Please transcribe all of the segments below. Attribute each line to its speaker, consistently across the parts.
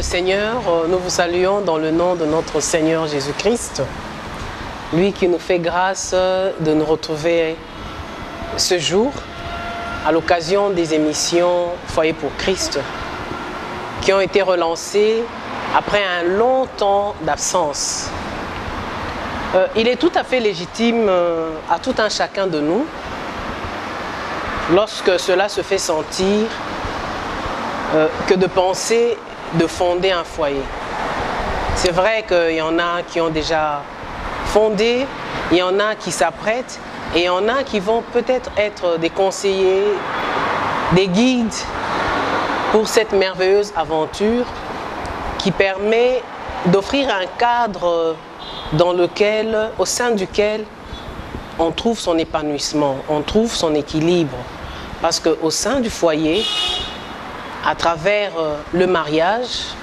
Speaker 1: Seigneur, nous vous saluons dans le nom de notre Seigneur Jésus-Christ, lui qui nous fait grâce de nous retrouver ce jour à l'occasion des émissions Foyer pour Christ qui ont été relancées après un long temps d'absence. Il est tout à fait légitime à tout un chacun de nous, lorsque cela se fait sentir, que de penser de fonder un foyer. C'est vrai qu'il y en a qui ont déjà fondé, il y en a qui s'apprêtent et il y en a qui vont peut-être être des conseillers, des guides pour cette merveilleuse aventure qui permet d'offrir un cadre au sein duquel on trouve son épanouissement, on trouve son équilibre. Parce qu'au sein du foyer, à travers le mariage,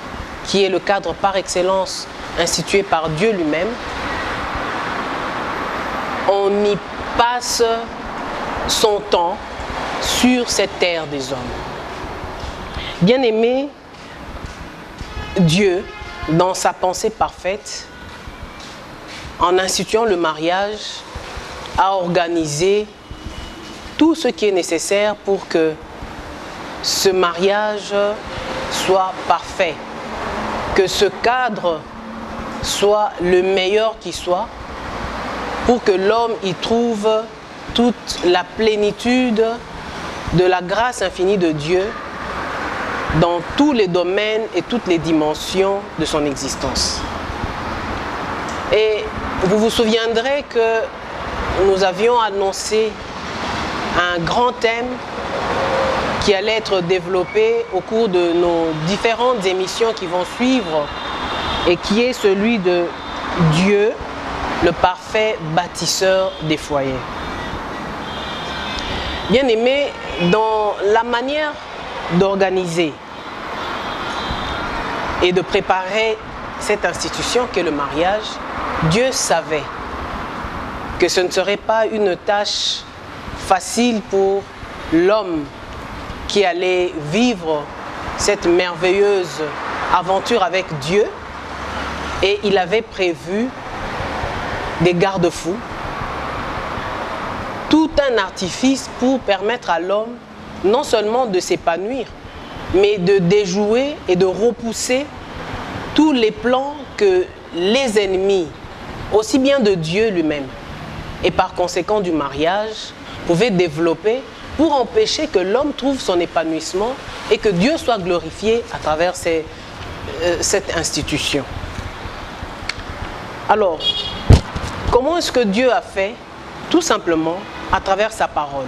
Speaker 1: qui est le cadre par excellence institué par Dieu lui-même, on y passe son temps sur cette terre des hommes. Bien-aimé, Dieu, dans sa pensée parfaite, en instituant le mariage, a organisé tout ce qui est nécessaire pour que ce mariage soit parfait, que ce cadre soit le meilleur qui soit, pour que l'homme y trouve toute la plénitude de la grâce infinie de Dieu dans tous les domaines et toutes les dimensions de son existence. Et vous vous souviendrez que nous avions annoncé un grand thème qui allait être développé au cours de nos différentes émissions qui vont suivre et qui est celui de Dieu, le parfait bâtisseur des foyers. Bien-aimés, dans la manière d'organiser et de préparer cette institution qu'est le mariage, Dieu savait que ce ne serait pas une tâche facile pour l'homme qui allait vivre cette merveilleuse aventure avec Dieu, et il avait prévu des garde-fous, tout un artifice pour permettre à l'homme non seulement de s'épanouir, mais de déjouer et de repousser tous les plans que les ennemis, aussi bien de Dieu lui-même et par conséquent du mariage, pouvaient développer pour empêcher que l'homme trouve son épanouissement et que Dieu soit glorifié à travers cette institution. Alors, comment est-ce que Dieu a fait? Tout simplement à travers sa parole.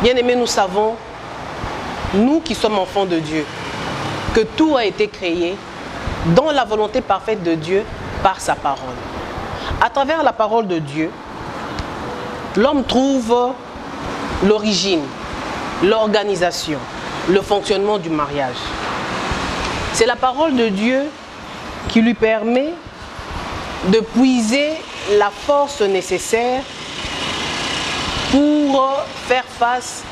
Speaker 1: Bien-aimés, nous savons, nous qui sommes enfants de Dieu, que tout a été créé dans la volonté parfaite de Dieu par sa parole. À travers la parole de Dieu, l'homme trouve l'origine, l'organisation, le fonctionnement du mariage. C'est la parole de Dieu qui lui permet de puiser la force nécessaire pour faire face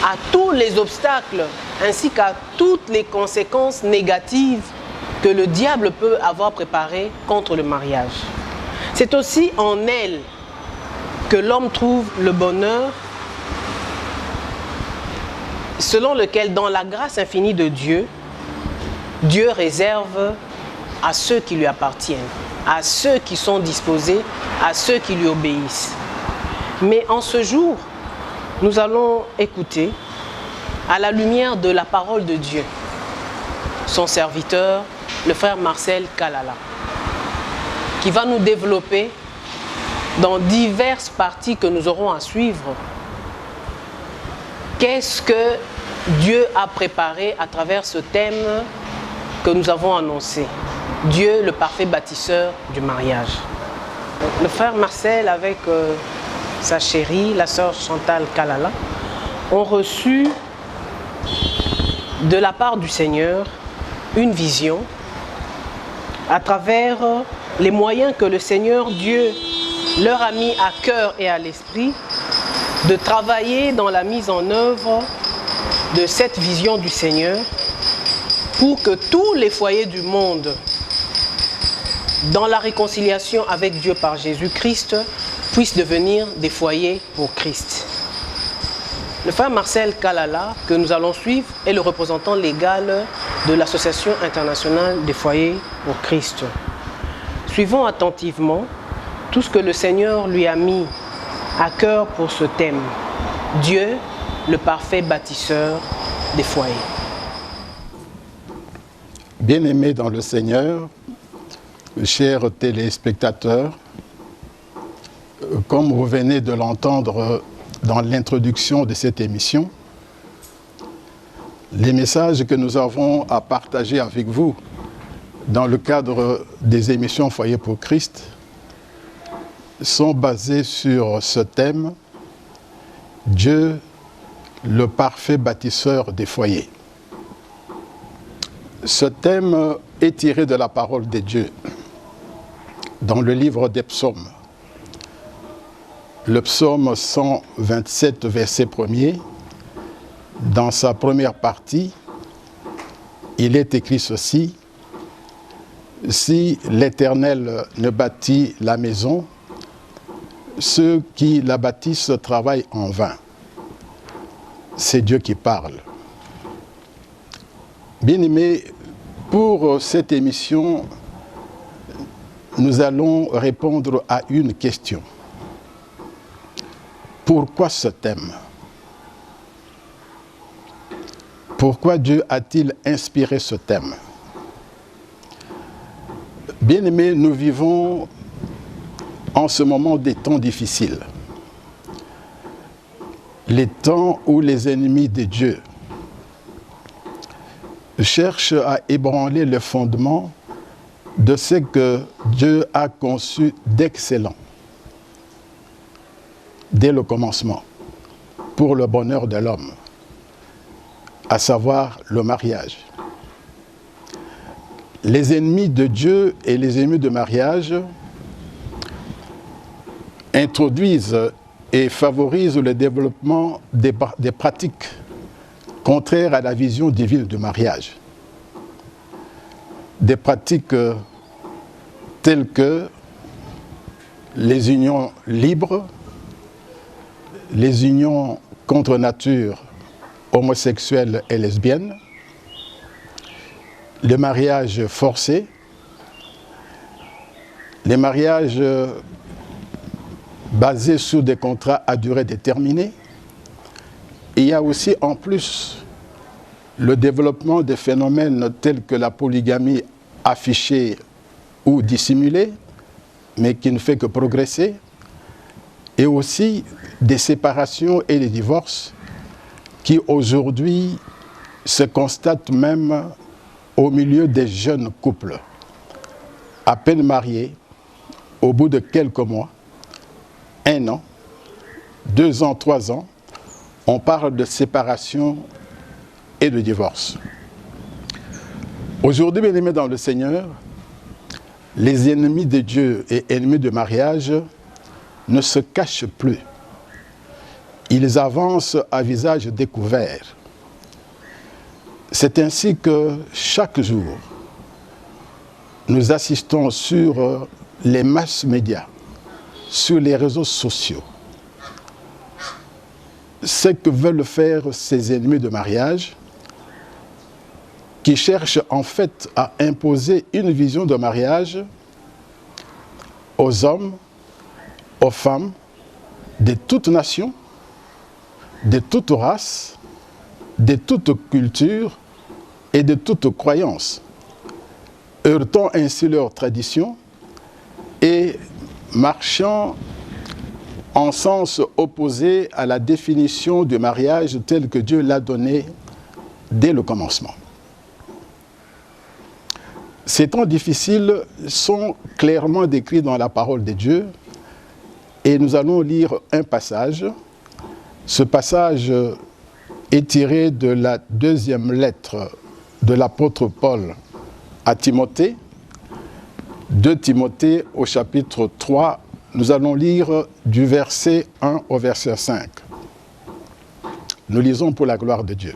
Speaker 1: à tous les obstacles ainsi qu'à toutes les conséquences négatives que le diable peut avoir préparées contre le mariage. C'est aussi en elle que l'homme trouve le bonheur, selon lequel, dans la grâce infinie de Dieu, Dieu réserve à ceux qui lui appartiennent, à ceux qui sont disposés, à ceux qui lui obéissent. Mais en ce jour, nous allons écouter, à la lumière de la parole de Dieu, son serviteur, le frère Marcel Kalala, qui va nous développer dans diverses parties que nous aurons à suivre. Qu'est-ce que Dieu a préparé à travers ce thème que nous avons annoncé? Dieu, le parfait bâtisseur du mariage. Le frère Marcel, avec sa chérie, la sœur Chantal Kalala, ont reçu de la part du Seigneur une vision à travers les moyens que le Seigneur Dieu leur a mis à cœur et à l'esprit de travailler dans la mise en œuvre de cette vision du Seigneur pour que tous les foyers du monde, dans la réconciliation avec Dieu par Jésus-Christ, puissent devenir des foyers pour Christ. Le frère Marcel Kalala, que nous allons suivre, est le représentant légal de l'Association internationale des foyers pour Christ. Suivons attentivement tout ce que le Seigneur lui a mis à cœur pour ce thème. Dieu, le parfait bâtisseur des foyers.
Speaker 2: Bien-aimés dans le Seigneur, chers téléspectateurs, comme vous venez de l'entendre dans l'introduction de cette émission, les messages que nous avons à partager avec vous dans le cadre des émissions Foyer pour Christ sont basés sur ce thème, Dieu, le parfait bâtisseur des foyers. Ce thème est tiré de la parole de Dieu dans le livre des psaumes. Le psaume 127, verset 1er, dans sa première partie, il est écrit ceci: « Si l'Éternel ne bâtit la maison, ceux qui la bâtissent travaillent en vain. » C'est Dieu qui parle. Bien-aimés, pour cette émission, nous allons répondre à une question. Pourquoi ce thème? Pourquoi Dieu a-t-il inspiré ce thème? Bien-aimés, nous vivons en ce moment des temps difficiles. Les temps où les ennemis de Dieu cherchent à ébranler le fondement de ce que Dieu a conçu d'excellent dès le commencement pour le bonheur de l'homme, à savoir le mariage. Les ennemis de Dieu et les ennemis de mariage introduisent et favorisent le développement des pratiques contraires à la vision divine du mariage. Des pratiques telles que les unions libres, les unions contre nature homosexuelles et lesbiennes, le mariage forcé, les mariages basés sur des contrats à durée déterminée. Et il y a aussi en plus le développement de phénomènes tels que la polygamie affichée ou dissimulée, mais qui ne fait que progresser, et aussi des séparations et des divorces qui aujourd'hui se constatent même au milieu des jeunes couples, à peine mariés, au bout de quelques mois, 1 an, 2 ans, 3 ans, on parle de séparation et de divorce. Aujourd'hui, bien-aimés dans le Seigneur, les ennemis de Dieu et ennemis de mariage ne se cachent plus. Ils avancent à visage découvert. C'est ainsi que chaque jour, nous assistons sur les masses médias, sur les réseaux sociaux, ce que veulent faire ces ennemis de mariage, qui cherchent en fait à imposer une vision de mariage aux hommes, aux femmes, de toutes nations, de toutes races, de toutes cultures et de toutes croyances, heurtant ainsi leurs traditions et marchant en sens opposé à la définition du mariage tel que Dieu l'a donné dès le commencement. Ces temps difficiles sont clairement décrits dans la parole de Dieu et nous allons lire un passage. Ce passage est tiré de la 2e lettre de l'apôtre Paul à Timothée, 2 Timothée au chapitre 3. Nous allons lire du verset 1 au verset 5. Nous lisons pour la gloire de Dieu.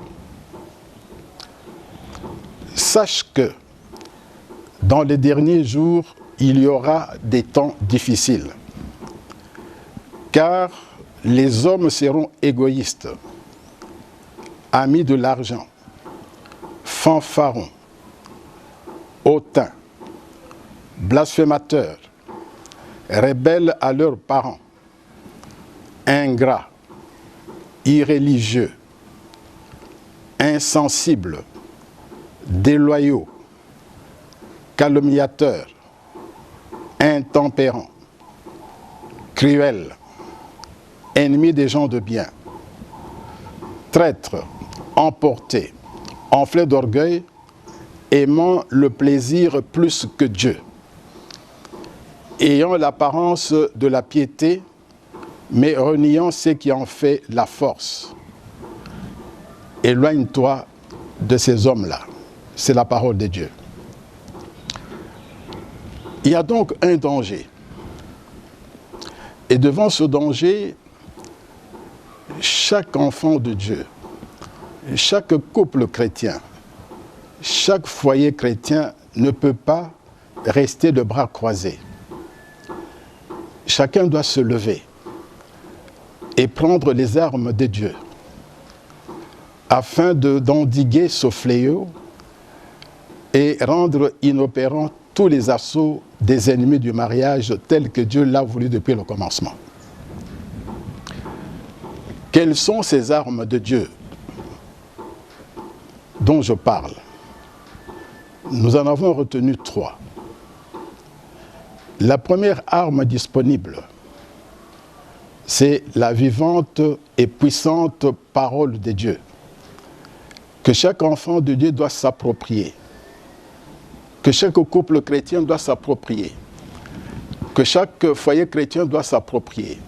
Speaker 2: sache que dans les derniers jours, il y aura des temps difficiles, car les hommes seront égoïstes, amis de l'argent, fanfarons, hautains, blasphémateurs, rebelles à leurs parents, ingrats, irréligieux, insensibles, déloyaux, calomniateurs, intempérants, cruels, ennemis des gens de bien, traîtres, emportés, enflés d'orgueil, aimant le plaisir plus que Dieu, ayant l'apparence de la piété, mais reniant ce qui en fait la force. Éloigne-toi de ces hommes-là. C'est la parole de Dieu. Il y a donc un danger. Et devant ce danger, chaque enfant de Dieu, chaque couple chrétien, chaque foyer chrétien ne peut pas rester de bras croisés. Chacun doit se lever et prendre les armes de Dieu afin d'endiguer ce fléau et rendre inopérants tous les assauts des ennemis du mariage tels que Dieu l'a voulu depuis le commencement. Quelles sont ces armes de Dieu dont je parle? Nous en avons retenu 3. La première arme disponible, c'est la vivante et puissante parole de Dieu, que chaque enfant de Dieu doit s'approprier, que chaque couple chrétien doit s'approprier, que chaque foyer chrétien doit s'approprier,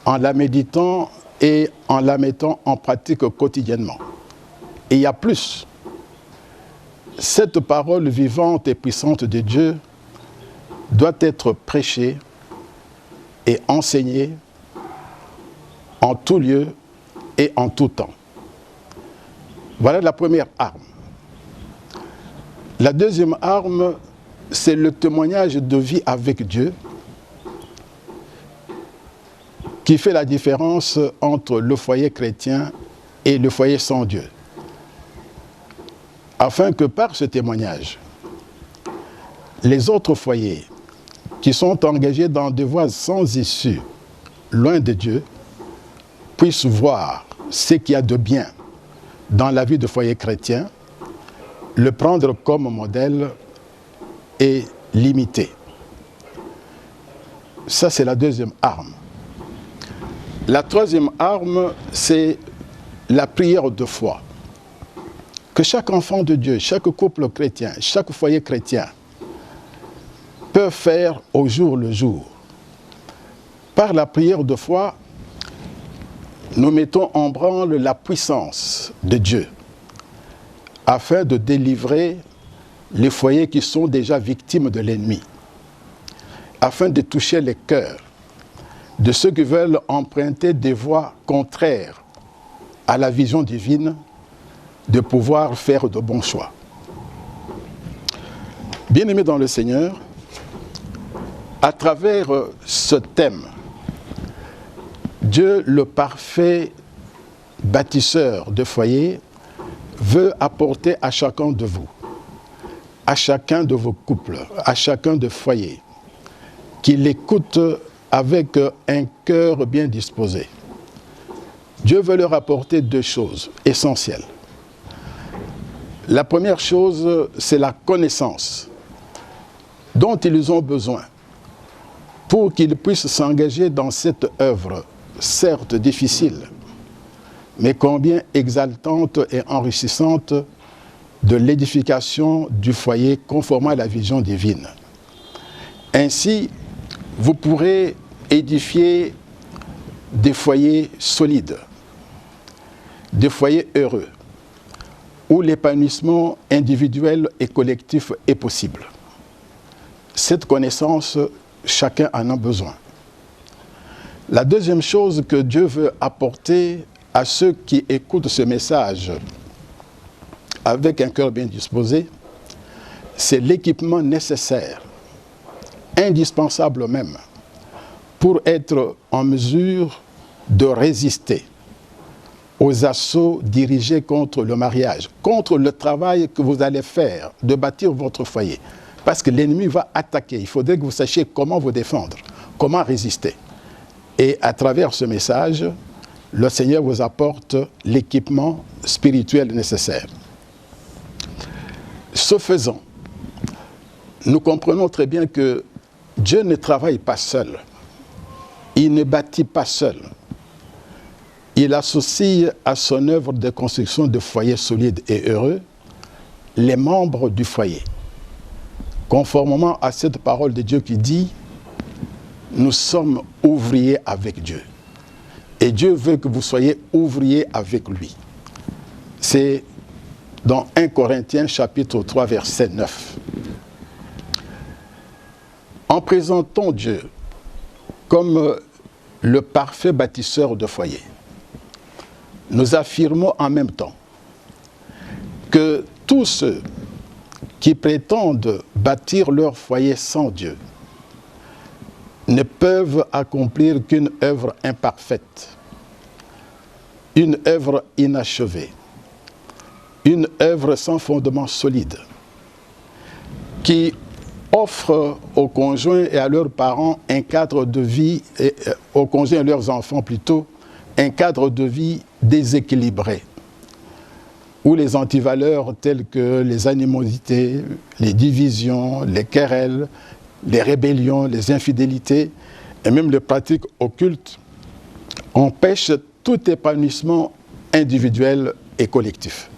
Speaker 2: en la méditant et en la mettant en pratique quotidiennement. Et il y a plus. Cette parole vivante et puissante de Dieu doit être prêchée et enseignée en tout lieu et en tout temps. Voilà la première arme. La deuxième arme, c'est le témoignage de vie avec Dieu qui fait la différence entre le foyer chrétien et le foyer sans Dieu. Afin que par ce témoignage, les autres foyers qui sont engagés dans des voies sans issue, loin de Dieu, puissent voir ce qu'il y a de bien dans la vie de foyer chrétien, le prendre comme modèle et l'imiter. Ça, c'est la deuxième arme. La troisième arme, c'est la prière de foi. Que chaque enfant de Dieu, chaque couple chrétien, chaque foyer chrétien peut faire au jour le jour. Par la prière de foi, nous mettons en branle la puissance de Dieu afin de délivrer les foyers qui sont déjà victimes de l'ennemi, afin de toucher les cœurs de ceux qui veulent emprunter des voies contraires à la vision divine, de pouvoir faire de bons choix. Bien-aimés dans le Seigneur, à travers ce thème, Dieu, le parfait bâtisseur de foyer, veut apporter à chacun de vous, à chacun de vos couples, à chacun de foyers, qu'il écoute avec un cœur bien disposé. Dieu veut leur apporter 2 choses essentielles. La première chose, c'est la connaissance dont ils ont besoin pour qu'ils puissent s'engager dans cette œuvre, certes difficile, mais combien exaltante et enrichissante de l'édification du foyer conformément à la vision divine. Ainsi, vous pourrez édifier des foyers solides, des foyers heureux, où l'épanouissement individuel et collectif est possible. Cette connaissance, chacun en a besoin. La deuxième chose que Dieu veut apporter à ceux qui écoutent ce message avec un cœur bien disposé, c'est l'équipement nécessaire, indispensable même, pour être en mesure de résister aux assauts dirigés contre le mariage, contre le travail que vous allez faire, de bâtir votre foyer. Parce que l'ennemi va attaquer. Il faudrait que vous sachiez comment vous défendre, comment résister. Et à travers ce message, le Seigneur vous apporte l'équipement spirituel nécessaire. Ce faisant, nous comprenons très bien que Dieu ne travaille pas seul. Il ne bâtit pas seul. Il associe à son œuvre de construction de foyers solides et heureux les membres du foyer. Conformément à cette parole de Dieu qui dit « Nous sommes ouvriers avec Dieu ». Et Dieu veut que vous soyez ouvriers avec lui. C'est dans 1 Corinthiens chapitre 3 verset 9. En présentant Dieu comme le parfait bâtisseur de foyer, nous affirmons en même temps que tous ceux qui prétendent bâtir leur foyer sans Dieu ne peuvent accomplir qu'une œuvre imparfaite, une œuvre inachevée, une œuvre sans fondement solide, qui offre aux conjoints et à leurs parents un cadre de vie, aux conjoints et leurs enfants plutôt, un cadre de vie déséquilibré, où les antivaleurs telles que les animosités, les divisions, les querelles, les rébellions, les infidélités et même les pratiques occultes empêchent tout épanouissement individuel et collectif.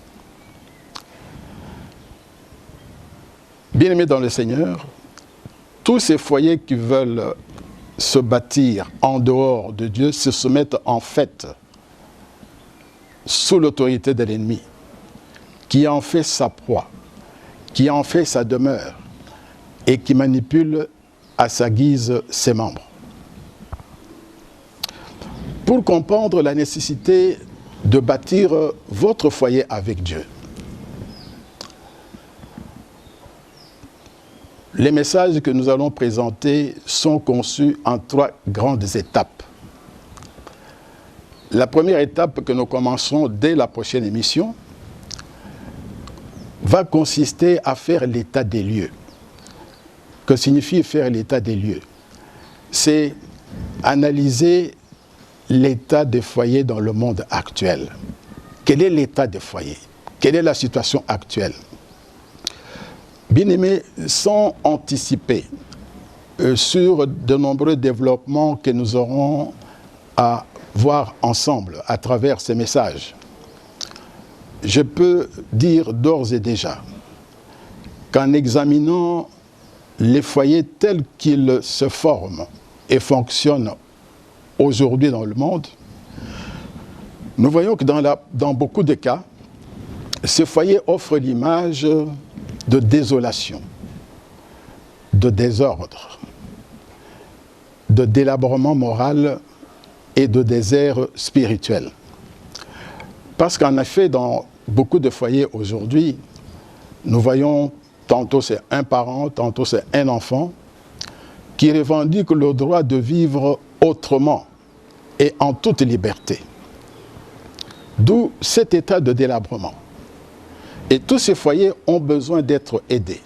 Speaker 2: Bien-aimés dans le Seigneur, tous ces foyers qui veulent se bâtir en dehors de Dieu se soumettent en fait sous l'autorité de l'ennemi, qui en fait sa proie, qui en fait sa demeure et qui manipule à sa guise ses membres. Pour comprendre la nécessité de bâtir votre foyer avec Dieu, les messages que nous allons présenter sont conçus en 3 grandes étapes. La première étape que nous commencerons dès la prochaine émission va consister à faire l'état des lieux. Que signifie faire l'état des lieux? C'est analyser l'état des foyers dans le monde actuel. Quel est l'état des foyers? Quelle est la situation actuelle? Bien-aimés, sans anticiper sur de nombreux développements que nous aurons à voir ensemble à travers ces messages, je peux dire d'ores et déjà qu'en examinant les foyers tels qu'ils se forment et fonctionnent aujourd'hui dans le monde, nous voyons que dans beaucoup de cas, ces foyers offrent l'image de désolation, de désordre, de délabrement moral et de désert spirituel. Parce qu'en effet, dans beaucoup de foyers aujourd'hui, nous voyons tantôt c'est un parent, tantôt c'est un enfant, qui revendique le droit de vivre autrement et en toute liberté. D'où cet état de délabrement. Et tous ces foyers ont besoin d'être aidés.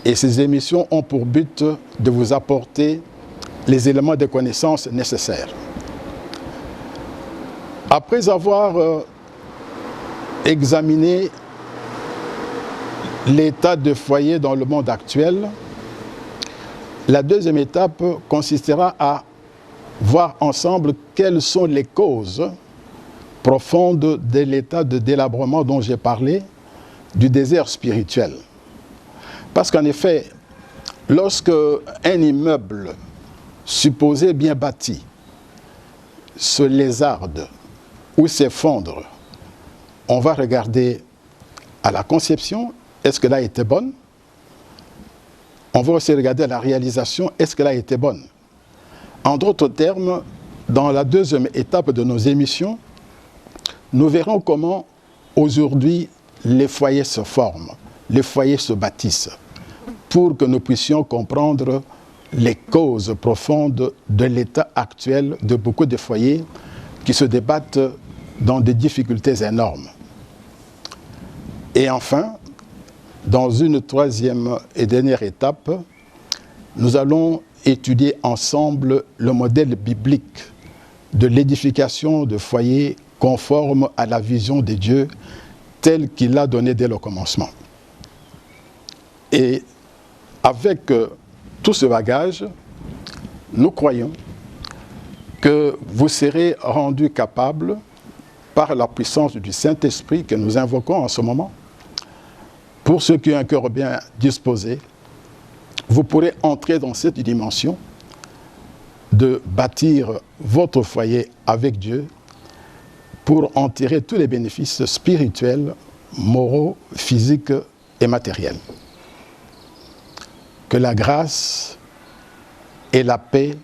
Speaker 2: Et ces émissions ont pour but de vous apporter les éléments de connaissance nécessaires. Après avoir examiné l'état de foyer dans le monde actuel, la deuxième étape consistera à voir ensemble quelles sont les causes profondes de l'état de délabrement dont j'ai parlé, du désert spirituel. Parce qu'en effet, lorsque un immeuble supposé bien bâti se lézarde ou s'effondre, on va regarder à la conception, est-ce qu'elle a été bonne? On va aussi regarder à la réalisation, est-ce qu'elle a été bonne? En d'autres termes, dans la deuxième étape de nos émissions, nous verrons comment aujourd'hui les foyers se forment, les foyers se bâtissent, pour que nous puissions comprendre les causes profondes de l'état actuel de beaucoup de foyers qui se débattent dans des difficultés énormes. Et enfin, dans une troisième et dernière étape, nous allons étudier ensemble le modèle biblique de l'édification de foyers conforme à la vision de Dieu telle qu'il l'a donnée dès le commencement. Et avec tout ce bagage, nous croyons que vous serez rendus capables, par la puissance du Saint-Esprit que nous invoquons en ce moment, pour ceux qui ont un cœur bien disposé, vous pourrez entrer dans cette dimension de bâtir votre foyer avec Dieu pour en tirer tous les bénéfices spirituels, moraux, physiques et matériels. Que la grâce et la paix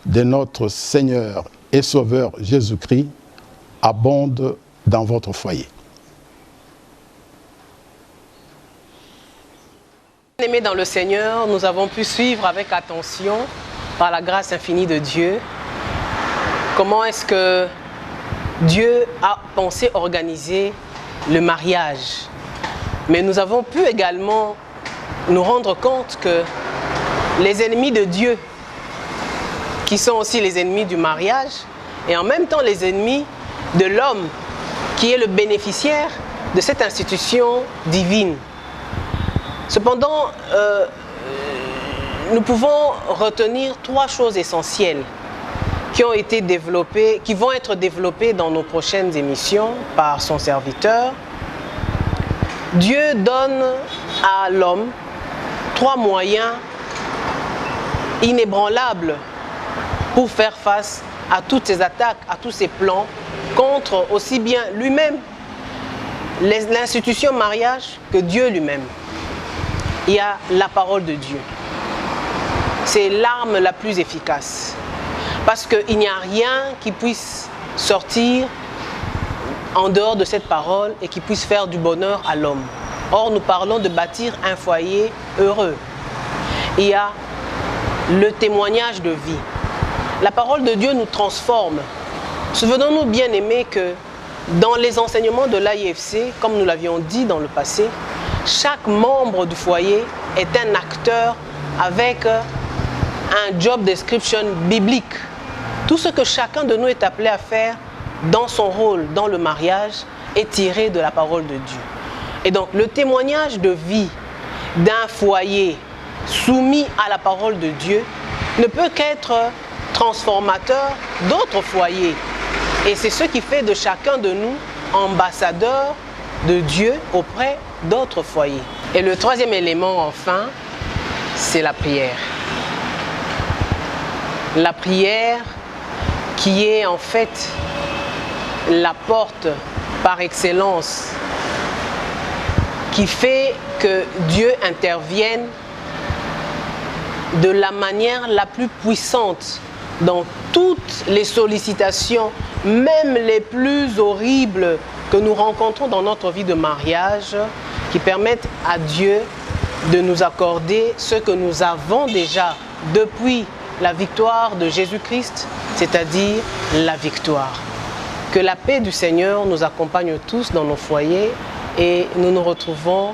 Speaker 2: de notre Seigneur et Sauveur Jésus-Christ abondent dans votre foyer.
Speaker 1: Bien-aimés dans le Seigneur, nous avons pu suivre avec attention, par la grâce infinie de Dieu, comment est-ce que Dieu a pensé organiser le mariage. Mais nous avons pu également nous rendre compte que les ennemis de Dieu, qui sont aussi les ennemis du mariage, et en même temps les ennemis de l'homme, qui est le bénéficiaire de cette institution divine. Cependant, nous pouvons retenir trois choses essentielles qui ont été développées, qui vont être développées dans nos prochaines émissions par son serviteur. Dieu donne à l'homme trois moyens inébranlables pour faire face à toutes ces attaques, à tous ces plans contre aussi bien lui-même, l'institution mariage, que Dieu lui-même. Il y a la parole de Dieu. C'est l'arme la plus efficace. Parce qu'il n'y a rien qui puisse sortir en dehors de cette parole et qui puisse faire du bonheur à l'homme. Or, nous parlons de bâtir un foyer heureux. Il y a le témoignage de vie. La parole de Dieu nous transforme. Souvenons-nous, bien aimés, que dans les enseignements de l'AIFC, comme nous l'avions dit dans le passé, chaque membre du foyer est un acteur avec un job description biblique. Tout ce que chacun de nous est appelé à faire dans son rôle, dans le mariage, est tiré de la parole de Dieu. Et donc, le témoignage de vie d'un foyer soumis à la parole de Dieu ne peut qu'être transformateur d'autres foyers. Et c'est ce qui fait de chacun de nous ambassadeur de Dieu auprès d'autres foyers. Et le troisième élément, enfin, c'est la prière. La prière qui est en fait la porte par excellence qui fait que Dieu intervienne de la manière la plus puissante dans toutes les sollicitations, même les plus horribles que nous rencontrons dans notre vie de mariage, qui permettent à Dieu de nous accorder ce que nous avons déjà depuis la victoire de Jésus-Christ, c'est-à-dire la victoire. Que la paix du Seigneur nous accompagne tous dans nos foyers et nous nous retrouvons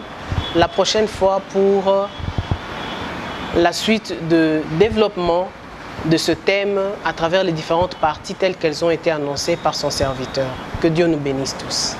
Speaker 1: la prochaine fois pour la suite de développement de ce thème à travers les différentes parties telles qu'elles ont été annoncées par son serviteur. Que Dieu nous bénisse tous.